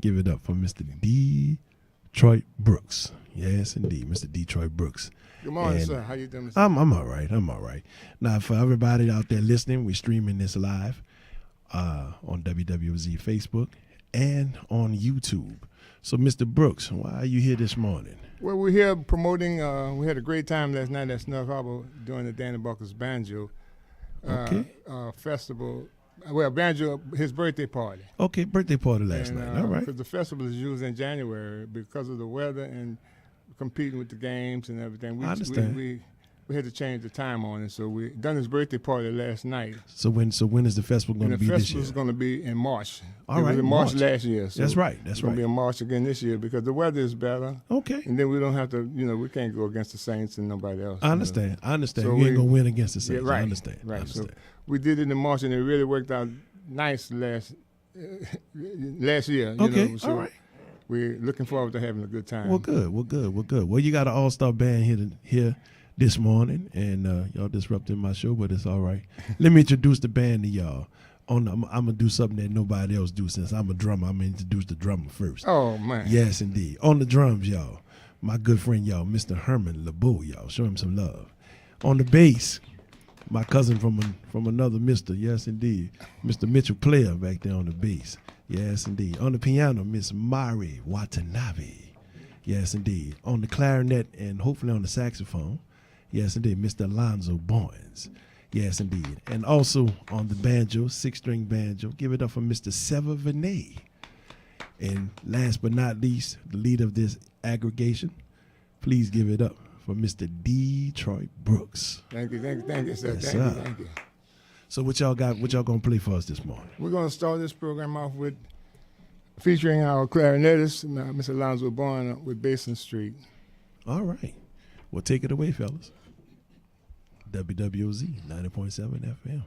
Give it up for Mr. Detroit Brooks. Yes, indeed, Mr. Detroit Brooks. Good morning, sir. How you doing, Mr.? I'm all right. I'm all right. Now, for everybody out there listening, we're streaming this live on WWZ Facebook and on YouTube. So, Mr. Brooks, why are you here this morning? Well, we're here promoting. We had a great time last night at Snuff Harbor doing the Danny Buckles Banjo festival. Well, Banjo, his birthday party. Okay, birthday party last night. All right. Because the festival is usually in January because of the weather and competing with the games and everything. I understand. We had to change the time on it, so we done his birthday party last night. So when is the festival going to be this year? The festival is going to be in March. All right, it was in March last year. So that's right. it's going to be in March again this year because the weather is better. Okay. And then we don't have to, we can't go against the Saints and nobody else. I understand. I understand. So you ain't going to win against the Saints. Yeah, right. I understand. Right. I understand. So we did it in March, and it really worked out nice last year. Okay. So all right. We're looking forward to having a good time. Well, good. Well, you got an all-star band here this morning, and y'all disrupting my show, but it's all right. Let me introduce the band to y'all. I'm gonna do something that nobody else do. Since I'm a drummer, I'm gonna introduce the drummer first. Oh man. Yes, indeed. On the drums, y'all, my good friend, y'all, Mr. Herman LeBeau, y'all. Show him some love. On the bass, my cousin from another Mr. Yes, indeed, Mr. Mitchell Player back there on the bass. Yes, indeed. On the piano, Miss Mari Watanabe. Yes, indeed. On the clarinet and hopefully on the saxophone. Yes, indeed, Mr. Alonzo Boynes. Yes, indeed. And also on the banjo, 6-string banjo, give it up for Mr. Sever Vinay. And last but not least, the leader of this aggregation, please give it up for Mr. Detroit Brooks. Thank you, sir. Yes, Thank you. So what y'all got? What y'all gonna play for us this morning? We're gonna start this program off with featuring our clarinetist, Mr. Alonzo Boynes, with Basin Street. All right. Well, take it away, fellas. WWZ 90.7 FM.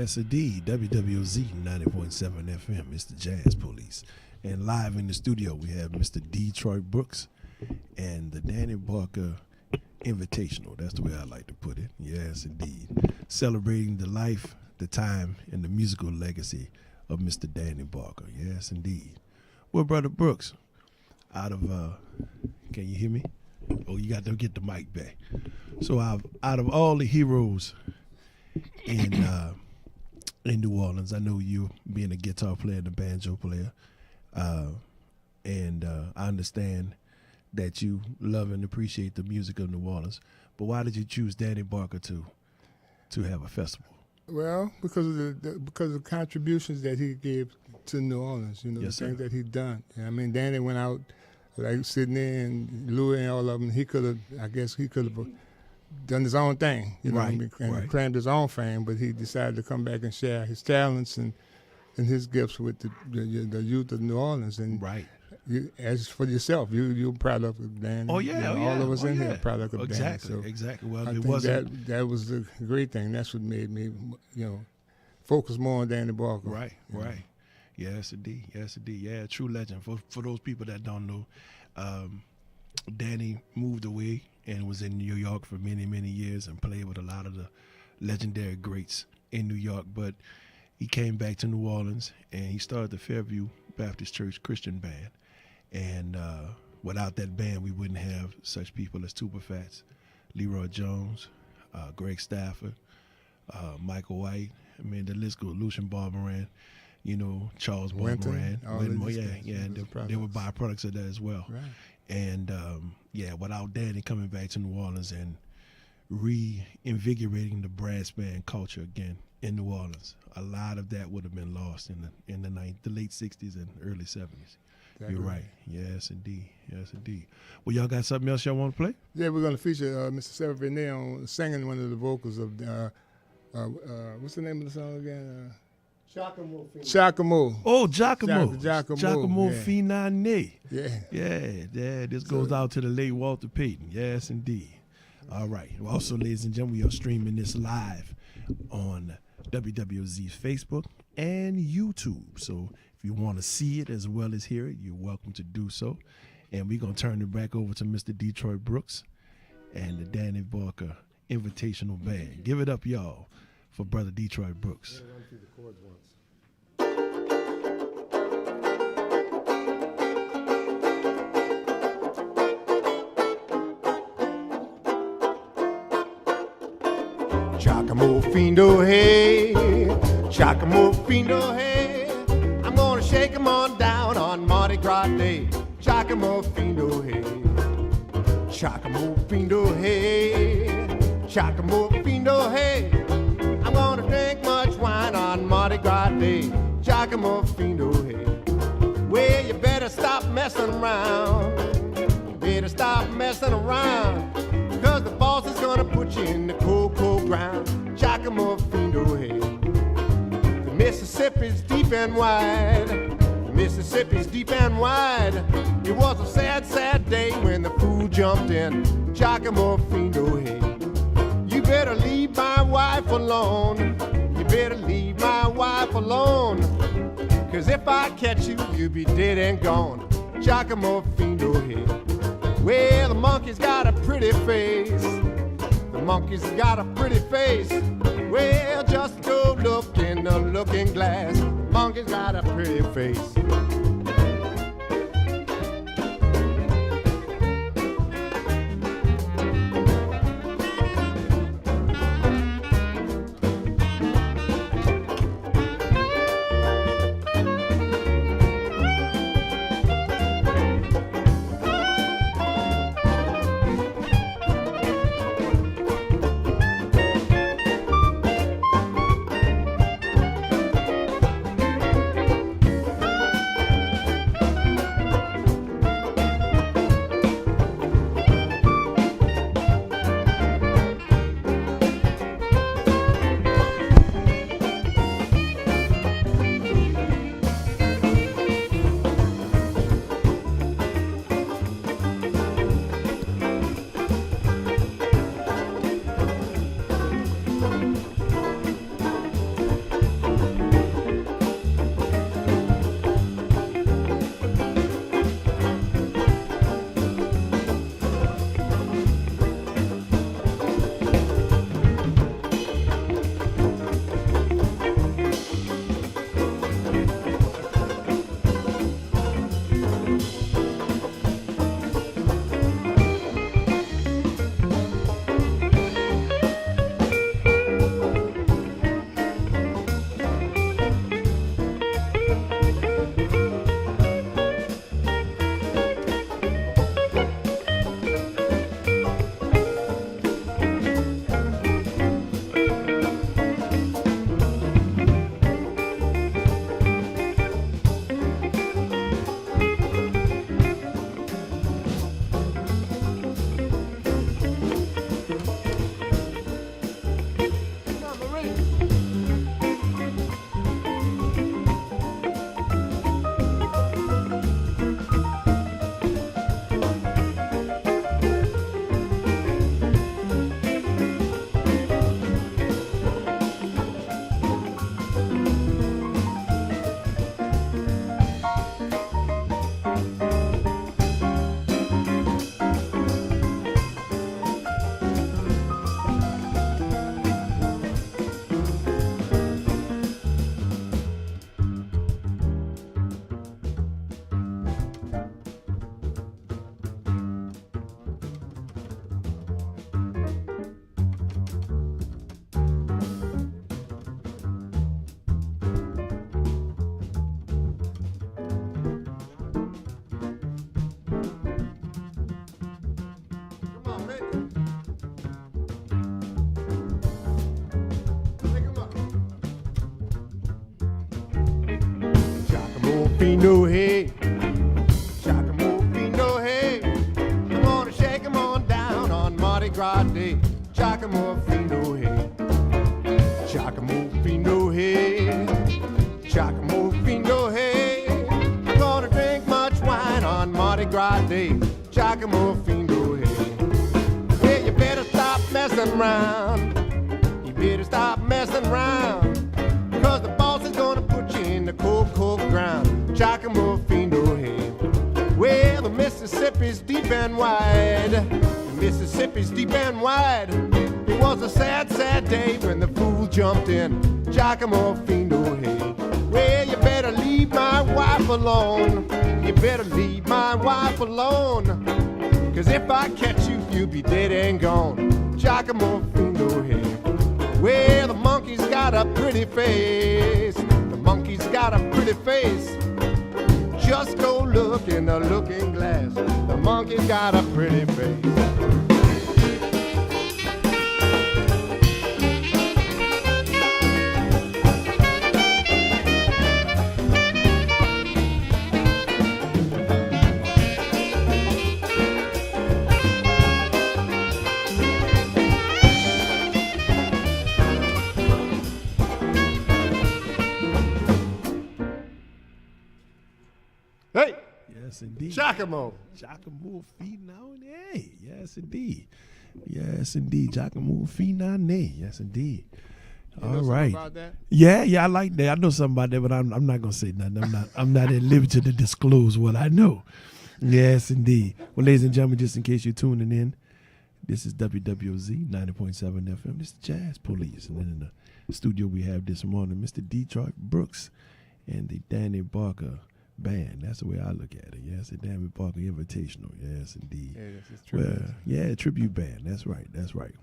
Yes, indeed. WWZ 90.7 FM. It's the Jazz Police. And live in the studio, we have Mr. Detroit Brooks and the Danny Barker Invitational. That's the way I like to put it. Yes, indeed. Celebrating the life, the time, and the musical legacy of Mr. Danny Barker. Yes, indeed. Well, Brother Brooks, out of, can you hear me? Oh, you got to get the mic back. So out of all the heroes in New Orleans, I know you being a guitar player and a banjo player, and I understand that you love and appreciate the music of New Orleans. But why did you choose Danny Barker to have a festival? Well, because of the contributions that he gave to New Orleans, you know, Yes, the things sir. that he done. I mean, Danny went out, like Sidney and Louis and all of them. He could have, I guess, done his own thing, you know, Right, what I mean, and right. claimed his own fame. But he decided to come back and share his talents and his gifts with the youth of New Orleans. And Right. as for yourself, you're proud of Danny. Oh, yeah, You know, oh, yeah, all of us oh, in yeah. here are proud of Exactly, Danny. So exactly. Well, I it think wasn't that was a great thing. That's what made me, you know, focus more on Danny Barker. right, you know. right. Yes, indeed. Yes, indeed. Yeah, true legend. For those people that don't know, Danny moved away and was in New York for many, many years and played with a lot of the legendary greats in New York. But he came back to New Orleans and he started the Fairview Baptist Church Christian Band. And without that band, we wouldn't have such people as Tuba Fats, Leroy Jones, Greg Stafford, Michael White. I mean, the list goes. Lucian Barberan, you know, Charles Winton, Barberan. all Winton, of these yeah, guys, yeah. those They were products. byproducts of that as well. Right. And yeah, without Danny coming back to New Orleans and reinvigorating the brass band culture again in New Orleans, a lot of that would have been lost in the late '60s and early '70s. Exactly. You're right. Yes, indeed. Yes, indeed. Well, y'all got something else y'all want to play? Yeah, we're going to feature Mr. Sarah Venet on singing one of the vocals of what's the name of the song again? Chacamo. Oh, Giacomo. Giacomo, yeah. Finane. Yeah. Yeah. This goes out to the late Walter Payton. Yes, indeed. All right. Also, ladies and gentlemen, we are streaming this live on WWZ's Facebook and YouTube. So if you want to see it as well as hear it, you're welcome to do so. And we're going to turn it back over to Mr. Detroit Brooks and the Danny Barker Invitational Band. Give it up, y'all, for Brother Detroit Brooks. Chacamo findo hey, Chacamo findo hey. I'm gonna shake 'em on down on Mardi Gras Day. Chacamo findo hey, Chacamo findo hey, Chacamo findo hey. I'm gonna drink much wine on Mardi Gras Day. Chacamo findo hey. Well, you better stop messing around. You better stop messing around. Cause the boss is gonna put you in the cold, cold ground. Chacamo findo hey. The Mississippi's deep and wide. The Mississippi's deep and wide. It was a sad, sad day when the fool jumped in. Chacamo findo hey. You better leave my wife alone. You better leave my wife alone. Cause if I catch you, you'll be dead and gone. Chacamo findo hey. Well, the monkey's got a pretty face. The monkey's got a pretty face. Well, just go look in the looking glass. The monkey's got a pretty face. Fino, hey. Giacomo Fino, hey. I'm gonna shake 'em on down on Mardi Gras Day. Giacomo Fino, hey. Giacomo Fino, hey. Giacomo Fino, hey. I'm gonna drink much wine on Mardi Gras Day. Giacomo Fino, hey. Well, you better stop messing around. You better stop messing around. Cause the boss is gonna put you in the cold, cold ground. Giacomo Fino, hey. Well, the Mississippi's deep and wide. The Mississippi's deep and wide. It was a sad, sad day when the fool jumped in. Giacomo Fino, hey. Well, you better leave my wife alone. You better leave my wife alone. Cause if I catch you, you'll be dead and gone. Giacomo Fino, hey. Well, the monkey's got a pretty face. The monkey's got a pretty face. Just go look in the looking glass. The monkey's got a pretty face. Hey, Yes, indeed. Giacomo. Giacomo Finane. Yes, indeed. Yes, indeed. Giacomo Finane. Yes, indeed. You know All something right. about that? Yeah, I like that. I know something about that, but I'm not gonna say nothing. I'm not at liberty to disclose what I know. Yes, indeed. Well, ladies and gentlemen, just in case you're tuning in, this is WWZ 90.7 FM. This is Jazz Police, and then in the studio we have this morning Mr. Detroit Brooks and the Danny Barker Band. That's the way I look at it. Yes, the Danny Barker Invitational. Yes, indeed. Yeah, this is true. Well, yeah, tribute band. That's right. That's right.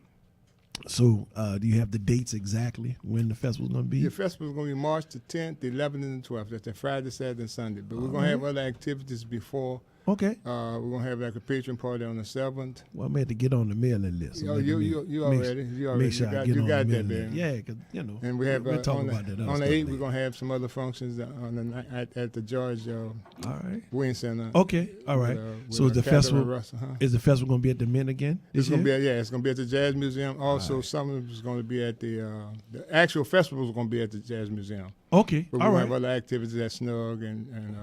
So, do you have the dates exactly when the festival's going to be? The festival's going to be March the 10th, the 11th, and the 12th. That's the Friday, Saturday, and Sunday. But we're going to have other activities before. Okay. We're going to have like a patron party on the 7th. Well, I'm going to get on the mailing list. So Oh, let me you make- already. You Make already. sure you I got, get you on got the that, mailing man. list. Yeah, because, you know, And we have we'll talk on about that other on the stuff 8th, we're later. going to have some other functions on the night at the George All right. Wing Center. Okay. All right. with, So is the Catherine festival Russell, huh? is the festival going to be at the Mint again It's this gonna year? be it's gonna be at the Jazz Museum. Also, some of it's gonna be at the actual festival is gonna be at the Jazz Museum. Okay. But All we'll right. have other activities at Snug and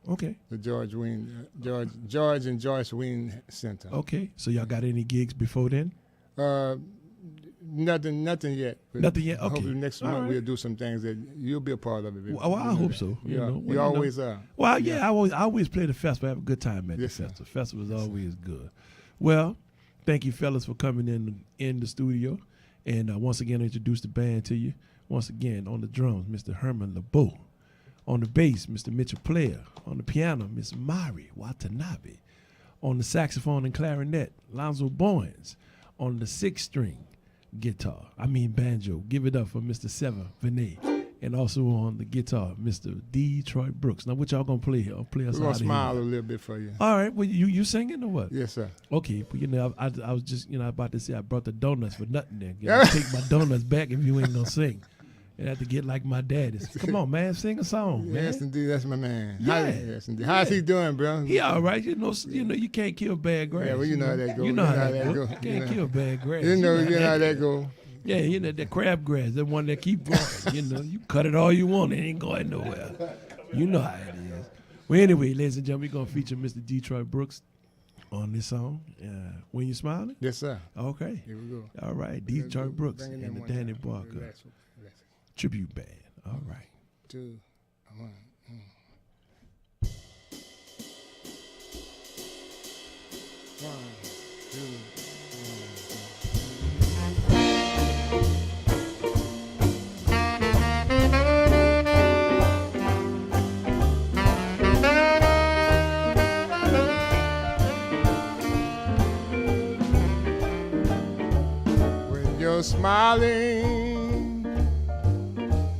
Okay. the George and Joyce Wing Center. Okay. So y'all got any gigs before then? Nothing yet. But Nothing yet? Okay. Hopefully next All month right. we'll do some things that you'll be a part of it. Well, I hope so. You know, well, you always are. Well, yeah, I always play the festival. I have a good time at Yes, the sir. festival. Festival is always good. Well, thank you, fellas, for coming in the studio, and once again introduce the band to you. Once again on the drums, Mr. Herman LeBeau. On the bass, Mr. Mitchell Player. On the piano, Miss Mari Watanabe. On the saxophone and clarinet, Lonzo Bowens. On the sixth string banjo. Give it up for Mr. Sever Vinay. And also on the guitar, Mr. Detroit Brooks. Now, what y'all gonna play here? Play us We're gonna out of smile a here. little bit for you. All right. Well, you singing or what? Yes, sir. Okay. But, I was just, about to say I brought the donuts for nothing there. You take my donuts back if you ain't gonna sing. You have to get like my daddy's. Come on, man. Sing a song, man. Yes, indeed. That's my man. Yeah. Yes, indeed. How's he doing, bro? He all right. You know, you can't kill bad grass. Yeah, well, you know how that go. You know how that go. You can't kill bad grass. You know how that go. Yeah, that crabgrass, that one that keep growing. You cut it all you want, it ain't going nowhere. You know how it is. Well, anyway, ladies and gentlemen, we're going to feature Mr. Detroit Brooks on this song. When You Smiling? Yes, sir. Okay. Here we go. All right, Detroit Brooks Bring it in and the one Danny time. Barker Relax. tribute band. All right. 2, 1. One, two.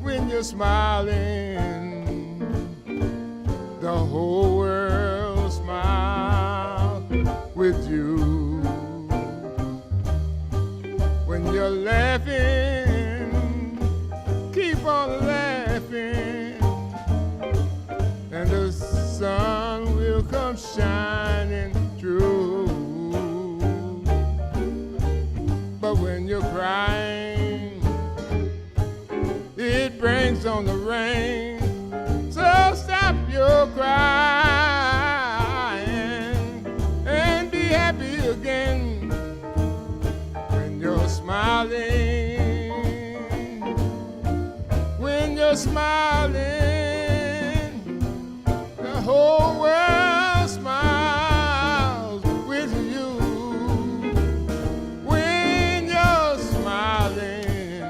When you're smiling, the whole world smiles with you. When you're laughing, keep on laughing, and the will come shining through. But when you're crying, it brings on the rain. So stop your crying and be happy again. When you're smiling, when you're smiling, the whole world smiles with you. When you're smiling,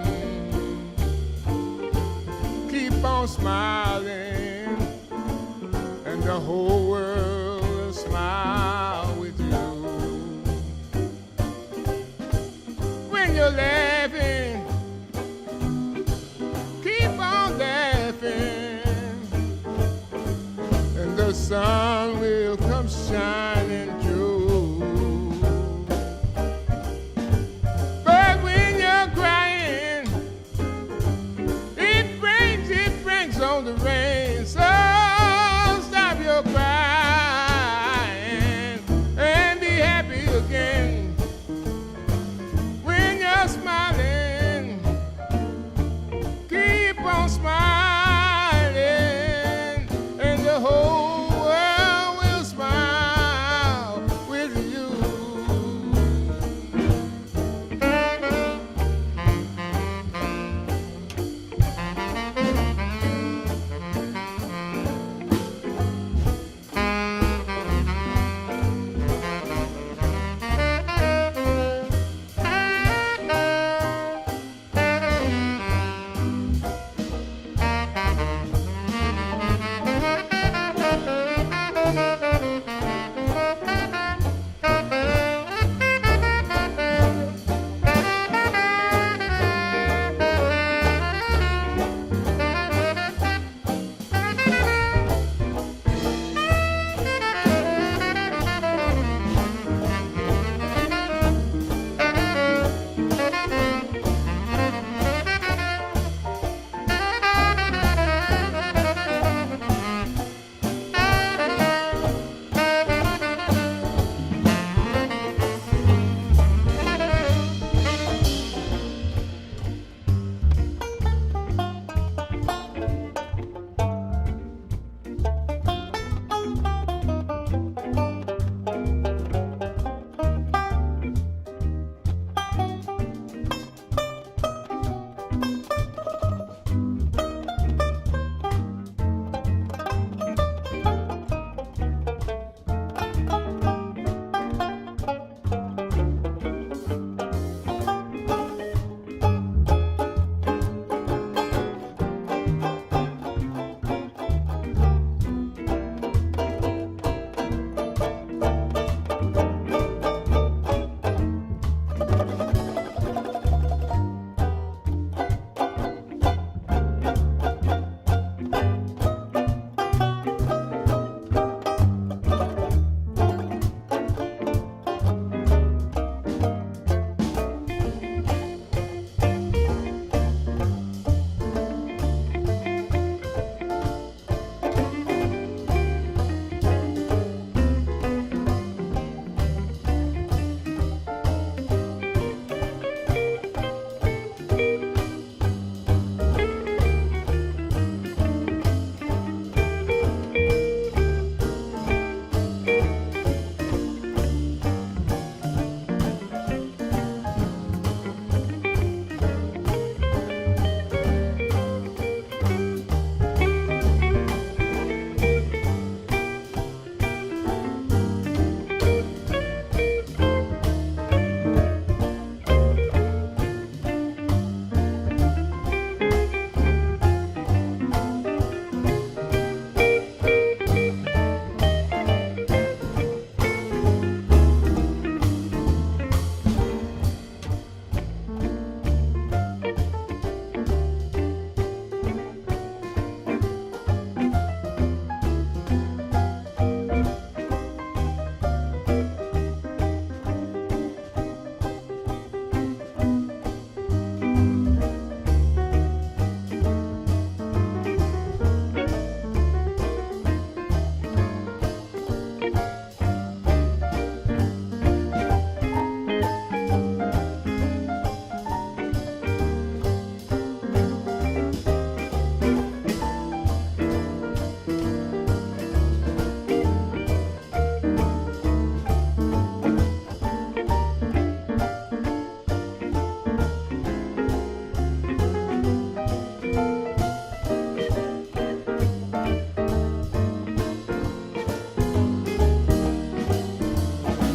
keep on smiling, and the whole world will smile with you. When you're laughing, keep on laughing, and the sun will come shining through. But when you're crying, it brings on the rain. So stop your crying and be happy again. When you're smiling, keep on smiling, and the whole world will smile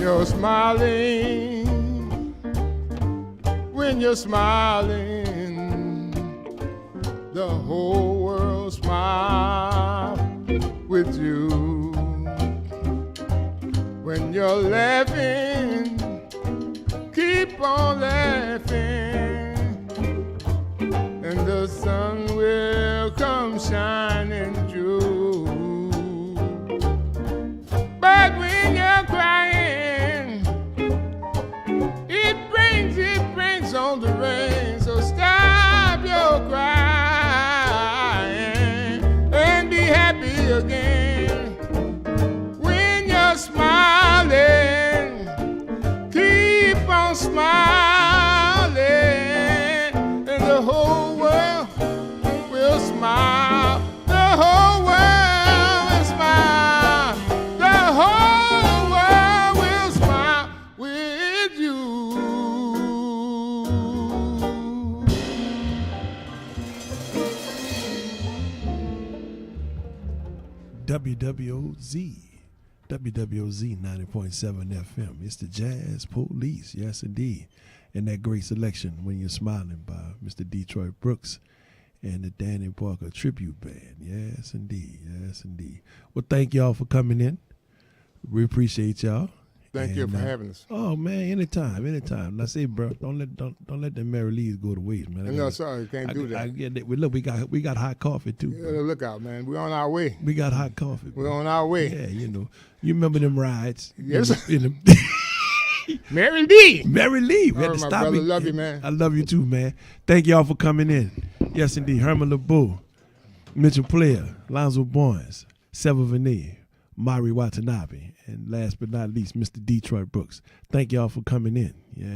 you're smiling, when you're smiling, the whole world smiles with you. When you're laughing, keep on laughing, and the sun will come shining through. But when you're crying, it brings on the rain. So stop your crying and be happy again. When you're smiling, keep on smiling, and the whole world will smile. The whole world will smile. The whole world will smile with you. WWOZ 90.7 FM. It's the Jazz Police, yes indeed. And that great selection, When You're Smiling, by Mr. Detroit Brooks and the Danny Parker Tribute Band. Yes indeed, yes indeed. Well, thank y'all for coming in. We appreciate y'all. Thank you for having us. Oh man, anytime. Now say, bro, don't let them Mary Lee's go to waste, man. No, sorry, can't do that. Look, we got hot coffee too. Yeah, look out, man. We're on our way. We got hot coffee. We're on our way. Yeah, you remember them rides? Yes. Mary Lee. We had to my stop brother, it. love you, man. I love you too, man. Thank y'all for coming in. Yes, indeed. Herman LeBeau, Mitchell Player, Lonzo Barnes, Sever Veneer, Mari Watanabe, and last but not least, Mr. Detroit Brooks. Thank y'all for coming in. Yes.